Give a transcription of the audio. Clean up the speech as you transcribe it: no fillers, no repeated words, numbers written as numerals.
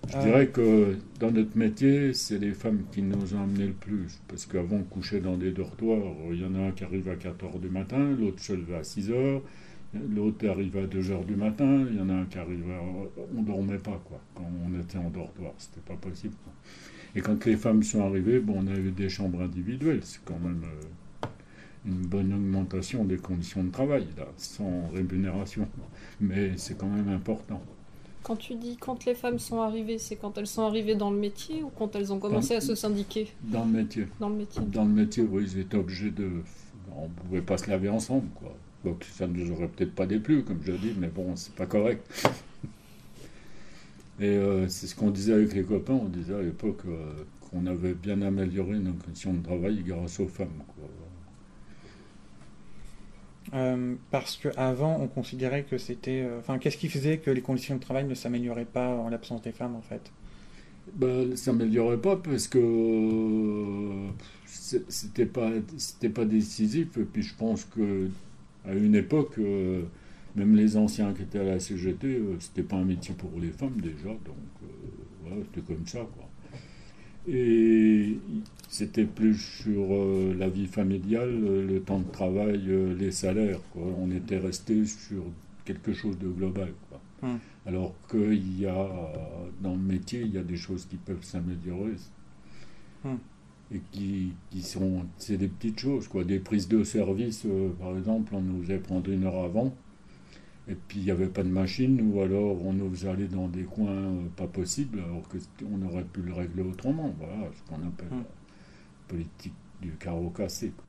Je dirais que dans notre métier, c'est les femmes qui nous ont amené le plus. Parce qu'avant, on couchait dans des dortoirs. Il y en a un qui arrive à 4 heures du matin, l'autre se levait à 6 heures, l'autre arrive à 2 heures du matin, il y en a un qui arrive à... On dormait pas, quoi, quand on était en dortoir. C'était pas possible, quoi. Et quand les femmes sont arrivées, bon, on a eu des chambres individuelles. C'est quand même une bonne augmentation des conditions de travail, là, sans rémunération. Mais c'est quand même important. Quand tu dis quand les femmes sont arrivées, c'est quand elles sont arrivées dans le métier ou quand elles ont Dans, commencé à se syndiquer dans le métier. dans le métier? Dans le métier, oui, ils étaient obligés de... On ne pouvait pas se laver ensemble, quoi. Donc ça ne nous aurait peut-être pas déplu, comme je dis, mais bon, c'est pas correct. Et c'est ce qu'on disait avec les copains, on disait à l'époque qu'on avait bien amélioré nos conditions de travail grâce aux femmes, quoi. Parce qu'avant, on considérait que c'était... Enfin, qu'est-ce qui faisait que les conditions de travail ne s'amélioraient pas en l'absence des femmes, en fait? Ben, ça s'améliorait pas parce que c'était pas décisif. Et puis je pense que à une époque, même les anciens qui étaient à la CGT, c'était pas un métier pour les femmes déjà. Donc voilà, c'était comme ça, quoi. Et c'était plus sur la vie familiale, le temps de travail, les salaires, quoi. On était resté sur quelque chose de global, quoi. Hmm. Alors qu'il y a, dans le métier, il y a des choses qui peuvent s'améliorer Hmm. et qui sont, c'est des petites choses, quoi. Des prises de service, par exemple, on nous faisait prendre une heure avant, et puis il n'y avait pas de machine, ou alors on nous faisait aller dans des coins pas possibles, alors qu'on aurait pu le régler autrement. Voilà ce qu'on appelle Hmm. la politique du carreau cassé, quoi.